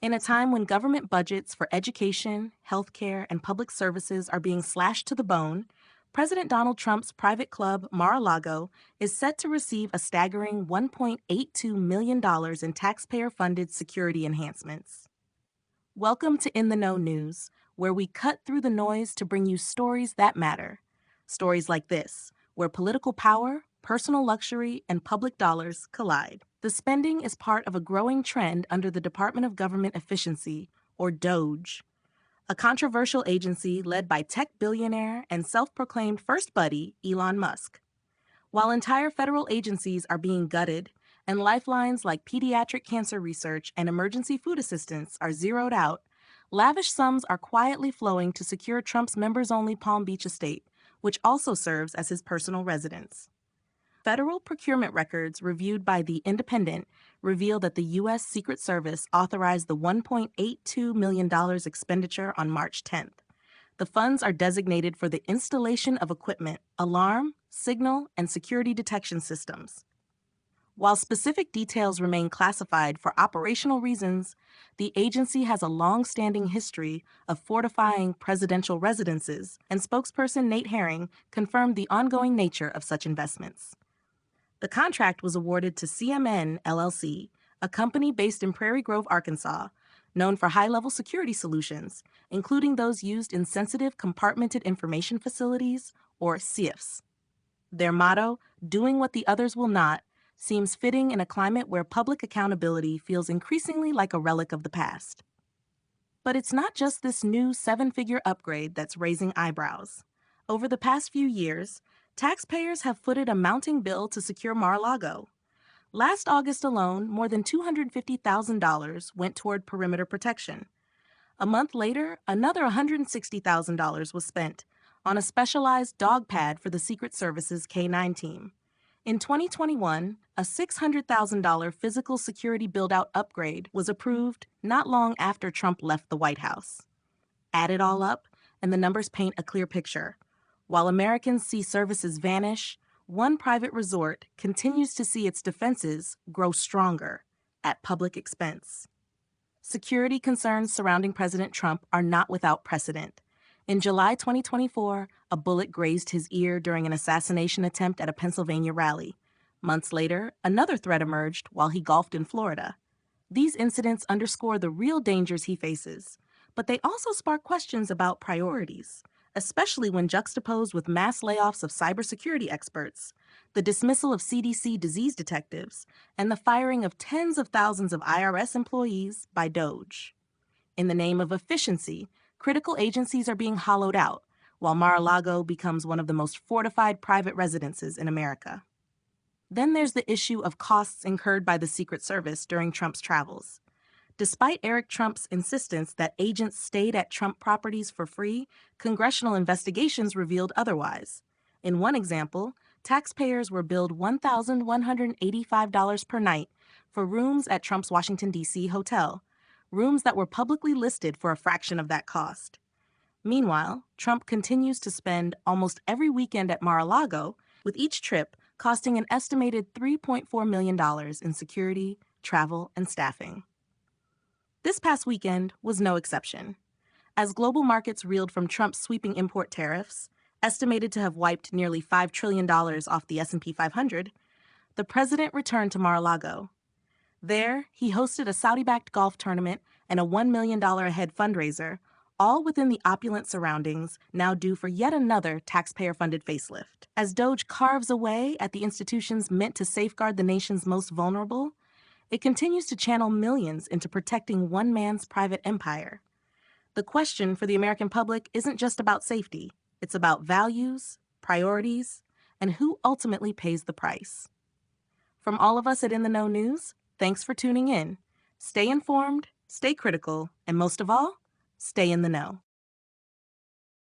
In a time when government budgets for education, healthcare, and public services are being slashed to the bone, President Donald Trump's private club, Mar-a-Lago, is set to receive a staggering $1.82 million in taxpayer-funded security enhancements. Welcome to In the Know News, where we cut through the noise to bring you stories that matter. Stories like this, where political power, personal luxury, and public dollars collide. The spending is part of a growing trend under the Department of Government Efficiency, or DOGE, a controversial agency led by tech billionaire and self-proclaimed first buddy Elon Musk. While entire federal agencies are being gutted and lifelines like pediatric cancer research and emergency food assistance are zeroed out, lavish sums are quietly flowing to secure Trump's members-only Palm Beach estate, which also serves as his personal residence. Federal procurement records reviewed by The Independent reveal that the U.S. Secret Service authorized the $1.82 million expenditure on March 10th. The funds are designated for the installation of equipment, alarm, signal, and security detection systems. While specific details remain classified for operational reasons, the agency has a long-standing history of fortifying presidential residences, and spokesperson Nate Herring confirmed the ongoing nature of such investments. The contract was awarded to CMN LLC, a company based in Prairie Grove, Arkansas, known for high-level security solutions, including those used in sensitive compartmented information facilities, or SCIFs. Their motto, "Doing what the others will not," seems fitting in a climate where public accountability feels increasingly like a relic of the past. But it's not just this new seven-figure upgrade that's raising eyebrows. Over the past few years, taxpayers have footed a mounting bill to secure Mar-a-Lago. Last August alone, more than $250,000 went toward perimeter protection. A month later, another $160,000 was spent on a specialized dog pad for the Secret Service's K-9 team. In 2021, a $600,000 physical security build-out upgrade was approved not long after Trump left the White House. Add it all up, and the numbers paint a clear picture. While Americans see services vanish, one private resort continues to see its defenses grow stronger at public expense. Security concerns surrounding President Trump are not without precedent. In July 2024, a bullet grazed his ear during an assassination attempt at a Pennsylvania rally. Months later, another threat emerged while he golfed in Florida. These incidents underscore the real dangers he faces, but they also spark questions about priorities, especially when juxtaposed with mass layoffs of cybersecurity experts, the dismissal of CDC disease detectives, and the firing of tens of thousands of IRS employees by DOGE. In the name of efficiency, critical agencies are being hollowed out, while Mar-a-Lago becomes one of the most fortified private residences in America. Then there's the issue of costs incurred by the Secret Service during Trump's travels. Despite Eric Trump's insistence that agents stayed at Trump properties for free, congressional investigations revealed otherwise. In one example, taxpayers were billed $1,185 per night for rooms at Trump's Washington, D.C. hotel, rooms that were publicly listed for a fraction of that cost. Meanwhile, Trump continues to spend almost every weekend at Mar-a-Lago, with each trip costing an estimated $3.4 million in security, travel, and staffing. This past weekend was no exception. As global markets reeled from Trump's sweeping import tariffs, estimated to have wiped nearly $5 trillion off the S&P 500, the president returned to Mar-a-Lago. There, he hosted a Saudi-backed golf tournament and a $1 million a head fundraiser, all within the opulent surroundings now due for yet another taxpayer-funded facelift. As DOGE carves away at the institutions meant to safeguard the nation's most vulnerable, it continues to channel millions into protecting one man's private empire. The question for the American public isn't just about safety. It's about values, priorities, and who ultimately pays the price. From all of us at In the Know News, thanks for tuning in. Stay informed, stay critical, and most of all, stay in the know.